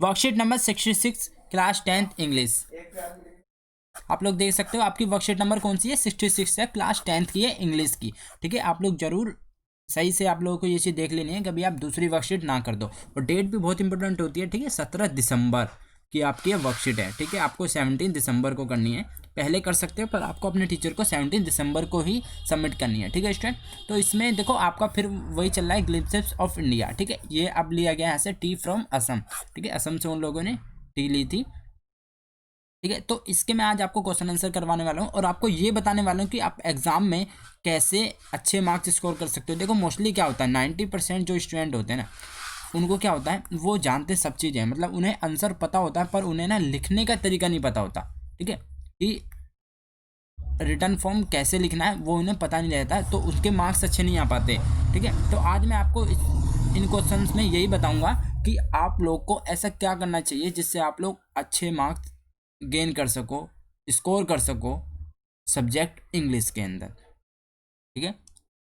Worksheet number 66 class 10th English. आप लोग देख सकते हो आपकी वर्कशीट नंबर कौन सी है, 66 है, क्लास 10th की है, इंग्लिश की। ठीक है, आप लोग जरूर सही से आप लोगों को ये चीज़ देख लेनी है, कभी आप दूसरी वर्कशीट ना कर दो। और डेट भी बहुत इंपॉर्टेंट होती है। ठीक है, 17 दिसंबर की आपकी वर्कशीट है। ठीक है, आपको 17 दिसंबर को करनी है। पहले कर सकते हो पर आपको अपने टीचर को 17 दिसंबर को ही सबमिट करनी है। ठीक है स्टूडेंट, तो इसमें देखो आपका फिर वही चल रहा है, ग्लिम्पसेस ऑफ इंडिया। ठीक है, ये अब लिया गया है यहाँ से टी फ्रॉम असम। ठीक है, असम से उन लोगों ने टी ली थी। ठीक है, तो इसके मैं आज आपको क्वेश्चन आंसर करवाने वाला हूँ और आपको ये बताने वाला हूँ कि आप एग्जाम में कैसे अच्छे मार्क्स स्कोर कर सकते हो। देखो मोस्टली क्या होता है, 90% जो स्टूडेंट होते हैं ना, उनको क्या होता है, वो जानते सब चीज़ें हैं, मतलब उन्हें आंसर पता होता है पर उन्हें ना लिखने का तरीका नहीं पता होता। ठीक है, कि रिटर्न फॉर्म कैसे लिखना है वो उन्हें पता नहीं रहता, तो उसके मार्क्स अच्छे नहीं आ पाते। ठीक है, तो आज मैं आपको इन क्वेश्चंस में यही बताऊंगा कि आप लोग को ऐसा क्या करना चाहिए जिससे आप लोग अच्छे मार्क्स गेन कर सको, स्कोर कर सको सब्जेक्ट इंग्लिश के अंदर। ठीक है,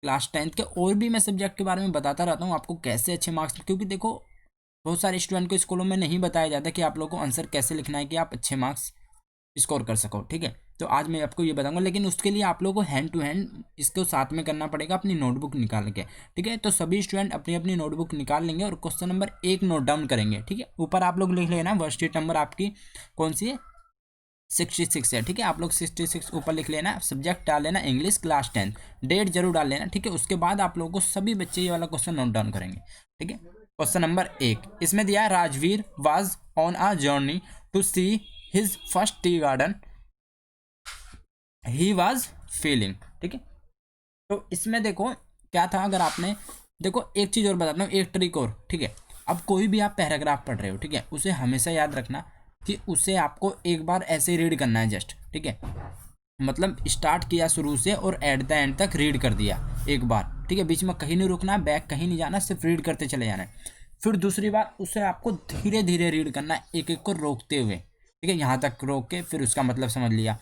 क्लास 10th के और भी मैं सब्जेक्ट के बारे में बताता रहता हूँ आपको कैसे अच्छे मार्क्स, क्योंकि देखो बहुत सारे स्टूडेंट को स्कूलों में नहीं बताया जाता कि आप लोग को आंसर कैसे लिखना है कि आप अच्छे मार्क्स स्कोर कर सको। ठीक है, तो आज मैं आपको ये बताऊंगा, लेकिन उसके लिए आप लोगों को हैंड टू हैंड इसको साथ में करना पड़ेगा अपनी नोटबुक निकाल के। ठीक है, तो सभी स्टूडेंट अपनी अपनी नोटबुक निकाल लेंगे और क्वेश्चन नंबर 1 नोट डाउन करेंगे। ठीक है, ऊपर आप लोग लिख लेना वर्कशीट नंबर आपकी कौन सी है, 66 है। ठीक है, आप लोग 66 ऊपर लिख लेना, सब्जेक्ट डाल लेना इंग्लिश क्लास 10, डेट जरूर डाल लेना। ठीक है, उसके बाद आप लोगों को सभी बच्चे ये वाला क्वेश्चन नोट डाउन करेंगे। ठीक है, क्वेश्चन नंबर 1 इसमें दिया है, Rajveer was on a journey to see his first tea garden, he was feeling. ठीक है, तो इसमें देखो क्या था, अगर आपने देखो एक चीज़ और बताता हूँ, एक ट्रिक और। ठीक है, अब कोई भी आप पैराग्राफ पढ़ रहे हो, ठीक है, उसे हमेशा याद रखना कि उसे आपको एक बार ऐसे रीड करना है जस्ट। ठीक है, मतलब स्टार्ट किया शुरू से और एट द एंड तक रीड कर दिया एक बार। ठीक है, बीच में कहीं नहीं रुकना, बैक कहीं नहीं जाना, सिर्फ रीड करते चले जाना है। फिर दूसरी बार उसे आपको धीरे धीरे रीड करना है, एक एक को रोकते हुए। ठीक है, यहाँ तक रोक के फिर उसका मतलब समझ लिया,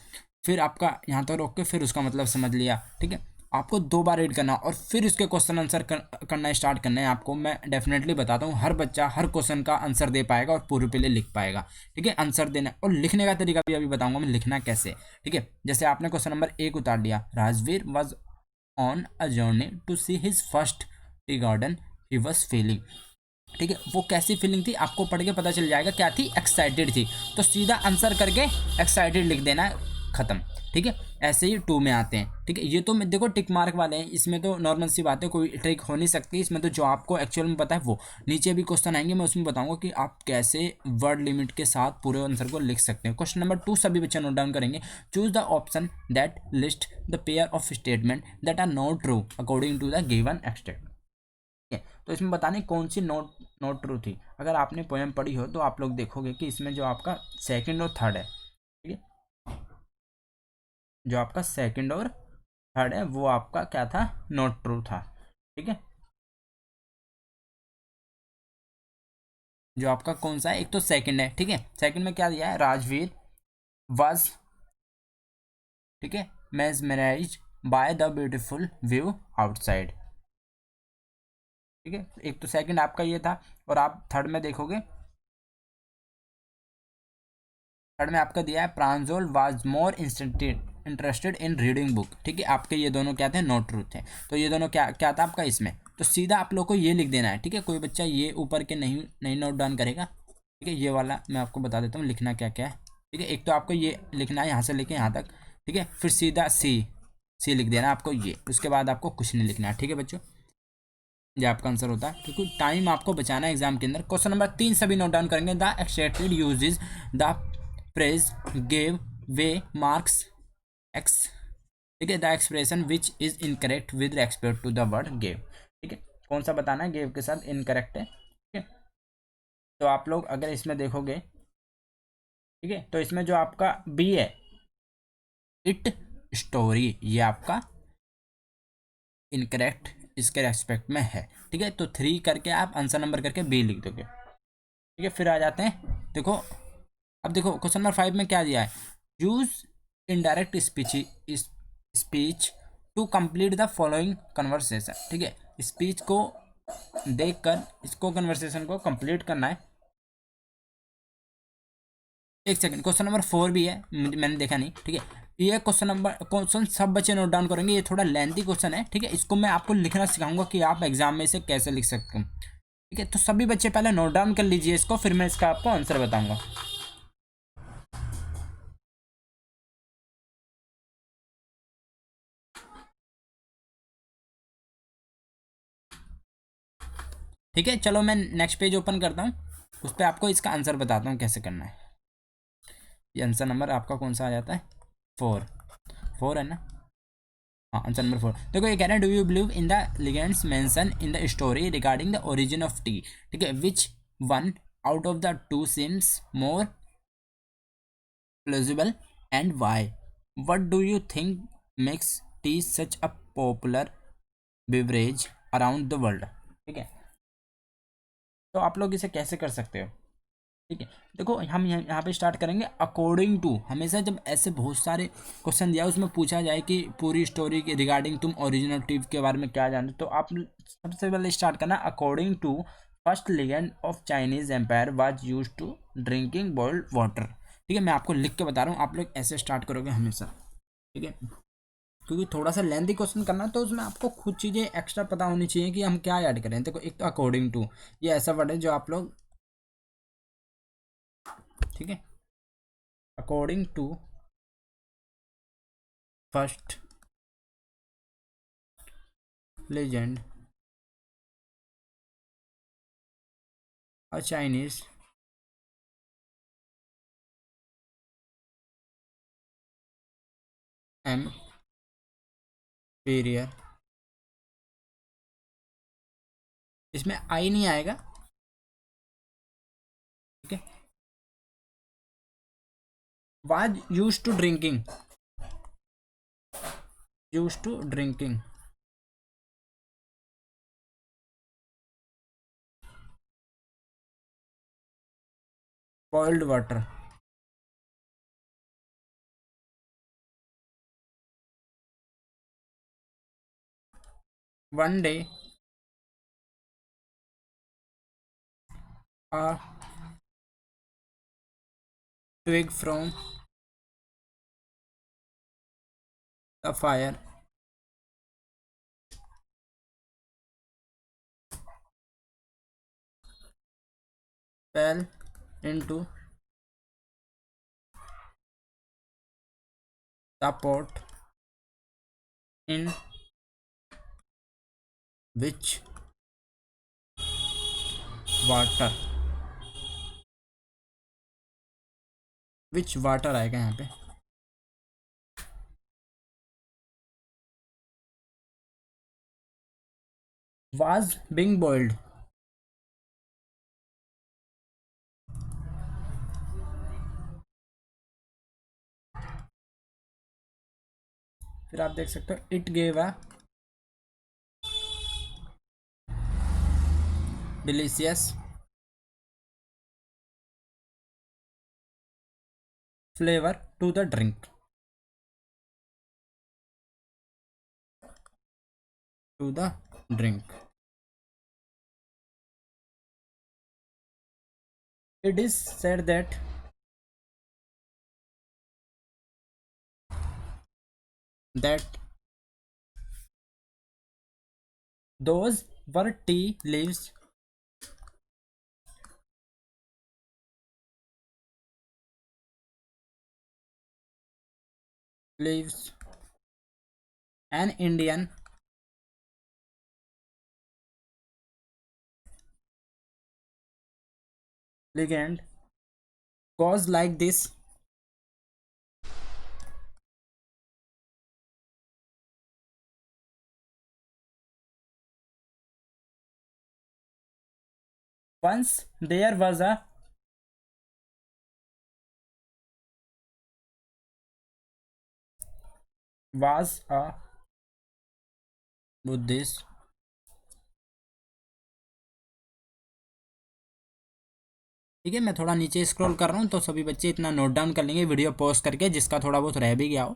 फिर आपका यहाँ तक रोक के फिर उसका मतलब समझ लिया। ठीक है, आपको 2 बार रीड करना और फिर इसके क्वेश्चन आंसर करना स्टार्ट करना है आपको। मैं डेफिनेटली बताता हूँ, हर बच्चा हर क्वेश्चन का आंसर दे पाएगा और पूरे पहले लिख पाएगा। ठीक है, आंसर देना और लिखने का तरीका भी अभी बताऊंगा मैं, लिखना कैसे। ठीक है, जैसे आपने क्वेश्चन नंबर 1 उतार लिया, Rajveer was on a journey to see his first tea garden, he was feeling. ठीक है, वो कैसी फीलिंग थी आपको पढ़ के पता चल जाएगा, क्या थी, एक्साइटेड थी। तो सीधा आंसर करके एक्साइटेड लिख देना है, खत्म। ठीक है, ऐसे ही 2 में आते हैं। ठीक है, ये तो मैं देखो टिक मार्क वाले हैं, इसमें तो नॉर्मल सी बात है, कोई ट्रिक हो नहीं सकती इसमें, तो जो आपको एक्चुअल में पता है वो। नीचे भी क्वेश्चन आएंगे, मैं उसमें बताऊंगा कि आप कैसे वर्ड लिमिट के साथ पूरे आंसर को लिख सकते हैं। क्वेश्चन नंबर 2 सभी बच्चे नोट डाउन करेंगे, choose the option that list the pair of statement that are not true according to the given extract. है, तो इसमें बताने कौन सी नोट नोट ट्रू थी। अगर आपने पोएम पढ़ी हो तो आप लोग देखोगे कि इसमें जो आपका सेकंड और थर्ड है, ठीक है, जो आपका सेकंड और थर्ड है वो आपका क्या था, नोट ट्रू था। ठीक है, जो आपका कौन सा है, एक तो सेकंड है। ठीक है, सेकंड में क्या दिया है, राजवीर वाज, ठीक है, mesmerised by the beautiful view outside. ठीक है, एक तो सेकंड आपका ये था, और आप थर्ड में देखोगे, थर्ड में आपका दिया है, Pranjol was more interested in reading book. ठीक है, आपके ये दोनों क्या थे, नोट ट्रूथ थे। तो ये दोनों क्या क्या था आपका इसमें, तो सीधा आप लोग को ये लिख देना है। ठीक है, कोई बच्चा ये ऊपर के नहीं नहीं नोट डाउन करेगा। ठीक है, ये वाला मैं आपको बता देता हूँ लिखना क्या क्या है। ठीक है, एक तो आपको ये लिखना है यहाँ से लेके यहाँ तक। ठीक है, फिर सीधा सी सी लिख देना आपको ये, उसके बाद आपको कुछ नहीं लिखना है। ठीक है बच्चों, ये आपका आंसर होता है, क्योंकि टाइम आपको बचाना है एग्जाम के अंदर। क्वेश्चन नंबर 3 सभी नोट डाउन करेंगे, the extended usages the phrase gave way marks X. ठीक है, the expression which is incorrect with respect to the word gave. ठीक है, कौन सा बताना है, गेव के साथ इनकरेक्ट है। ठीक है, तो आप लोग अगर इसमें देखोगे, ठीक है, तो इसमें जो आपका बी है, इट स्टोरी, ये आपका इनकरेक्ट इसके रेस्पेक्ट में है। ठीक है, तो 3 करके आप आंसर नंबर करके बी लिख दोगे। ठीक है, फिर आ जाते हैं, देखो अब देखो क्वेश्चन नंबर 5 में क्या दिया है, use indirect speech to complete the following conversation. ठीक है, स्पीच को देखकर इसको कन्वर्सेशन को कंप्लीट करना है। एक सेकंड, क्वेश्चन नंबर 4 भी है, मैंने देखा नहीं, ठीक है। ये क्वेश्चन सब बच्चे नोट डाउन करेंगे, ये थोड़ा लेंथी क्वेश्चन है, ठीक है। इसको मैं आपको लिखना सिखाऊंगा कि आप एग्जाम में इसे कैसे लिख सकते हो, ठीक है। तो सभी बच्चे पहले नोट डाउन कर लीजिए इसको, फिर मैं इसका आपको आंसर बताऊंगा। ठीक है, चलो मैं नेक्स्ट पेज ओपन करता हूँ, उस पर आपको इसका आंसर बताता हूँ कैसे करना है। ये आंसर नंबर आपका कौन सा आ जाता है, 4, 4 है ना। हाँ, आंसर नंबर 4 देखो, ये कह रहा है do you believe in the ligands mention in the story regarding the origin of T, ठीक है। Which one out of the two seems more plausible and why? What do you think makes tea such a popular beverage around the world? ठीक है, तो आप लोग इसे कैसे कर सकते हो, ठीक है। देखो हम यहाँ पे स्टार्ट करेंगे अकॉर्डिंग टू। हमेशा जब ऐसे बहुत सारे क्वेश्चन दिया उसमें पूछा जाए कि पूरी स्टोरी के रिगार्डिंग तुम ओरिजिनल टी के बारे में क्या जानते हो, तो आप सबसे पहले स्टार्ट करना according to first legend of Chinese empire was use to drinking boiled water, ठीक है। मैं आपको लिख के बता रहा हूँ, आप लोग ऐसे स्टार्ट करोगे हमेशा, ठीक है। क्योंकि थोड़ा सा लेंथी क्वेश्चन करना है, तो उसमें आपको खुद चीज़ें एक्स्ट्रा पता होनी चाहिए कि हम क्या ऐड करें। देखो एक तो अकॉर्डिंग टू, ये ऐसा वर्ड है जो आप लोग, ठीक है, according to first legend a Chinese emperor, इसमें आई नहीं आएगा, ठीक है। Was use to drinking boiled water, one day a twig from the fire fell into the pot in which water, which water आएगा यहाँ पे, वाज बिंग बॉइल्ड, फिर आप देख सकते हो it gave a delicious flavour to the drink, to the drink. It is said that those were tea leaves an Indian legend goes like this. Once there was a Buddhist ठीक है। मैं थोड़ा नीचे स्क्रॉल कर रहा हूँ, तो सभी बच्चे इतना नोट डाउन कर लेंगे वीडियो पॉज करके, जिसका थोड़ा बहुत रह भी गया हो।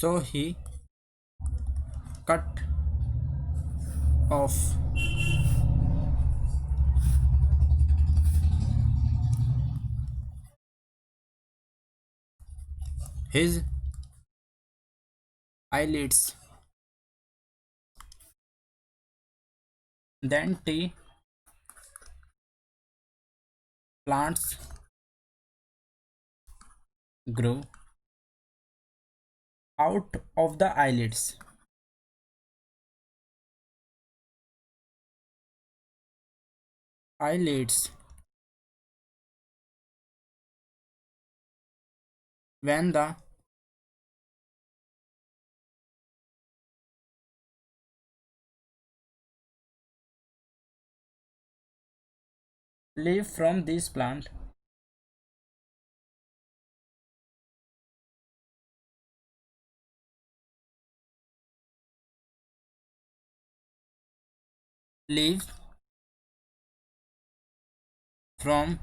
so he cut off his eyelids. Then tea plants grow out of the eyelids. Eyelids. When the leaf from this plant leaves from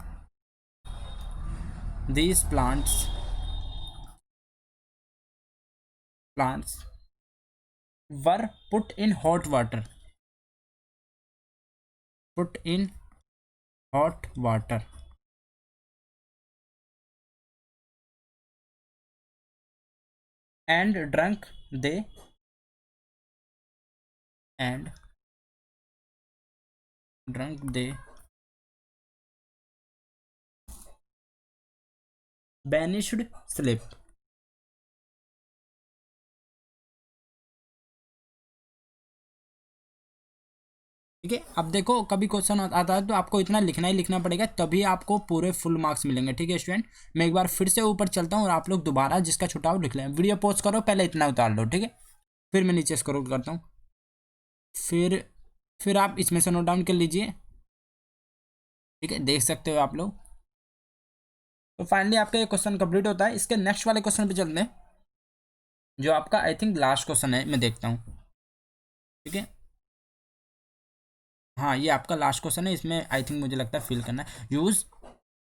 these plants were put in hot water. Put in hot water. And drunk they and drunk they banished sleep. ठीक है, अब देखो कभी question आता है तो आपको इतना लिखना ही लिखना पड़ेगा, तभी आपको पूरे फुल मार्क्स मिलेंगे। ठीक है स्टूडेंट, मैं एक बार फिर से ऊपर चलता हूँ और आप लोग दोबारा जिसका छुटा हो लिख लें। वीडियो पॉज करो, पहले इतना उतार लो। ठीक है, फिर मैं नीचे स्क्रॉल करता हूँ, फिर आप इसमें से नोट डाउन कर लीजिए। ठीक है, देख सकते हो आप लोग। तो फाइनली आपका ये क्वेश्चन कंप्लीट होता है। इसके नेक्स्ट वाले क्वेश्चन पे चलते हैं, जो आपका आई थिंक लास्ट क्वेश्चन है, मैं देखता हूँ। ठीक है, हाँ ये आपका लास्ट क्वेश्चन है। इसमें आई थिंक मुझे लगता है फिल करना है। Use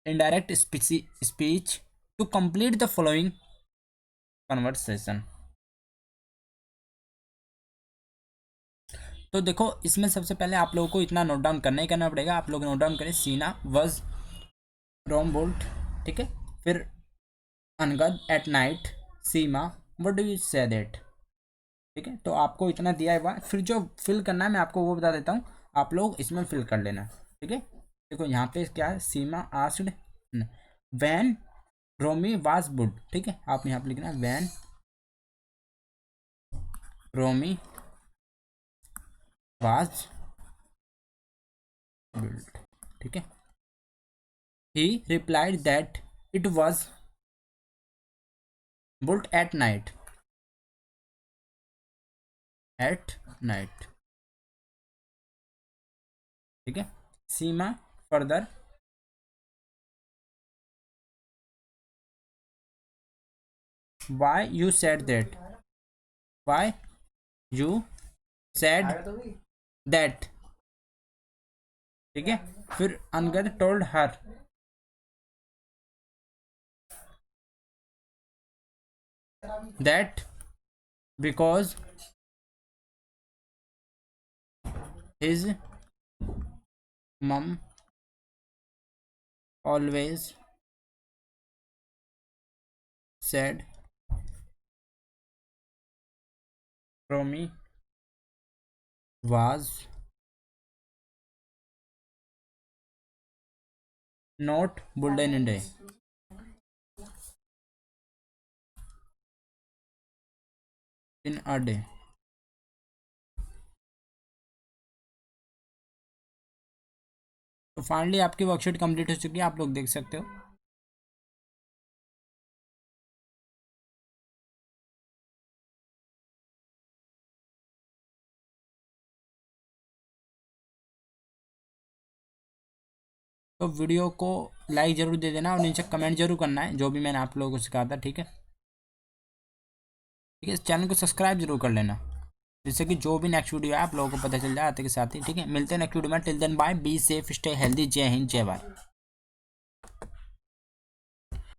indirect speech to complete the following conversation. तो देखो इसमें सबसे पहले आप लोगों को इतना नोट डाउन करना ही करना पड़ेगा। आप लोग नोट डाउन करें, सीना वॉज रोम बोल्ट। ठीक है, फिर Angad at night Seema what do you say that. ठीक है, तो आपको इतना दिया हुआ, फिर जो फिल करना है मैं आपको वो बता देता हूँ, आप लोग इसमें फिल कर लेना। ठीक है, देखो यहाँ पे क्या है, सीमा आस्क्ड व्हेन रोमी वाज बुड। ठीक है, आप यहाँ पे लिखना व्हेन रोमी वाज बुल्ड। ठीक है, he replied that it was built at night. ठीक है, Seema further why you said that. Why you said that. ठीक है, फिर Angad told her that because his mom always said Romy was not bullied in a day। in a day। तो finally आपकी worksheet complete हो चुकी है, आप लोग देख सकते हो। तो वीडियो को लाइक जरूर दे देना और नीचे कमेंट जरूर करना है, जो भी मैंने आप लोगों को सिखाया था। ठीक है, ठीक है, चैनल को सब्सक्राइब जरूर कर लेना, जिससे कि जो भी नेक्स्ट वीडियो है आप लोगों को पता चल जाए आते के साथ ही। ठीक है, मिलते हैं नेक्स्ट वीडियो में। Till then bye, be safe, stay healthy. जय हिंद, जय भारत।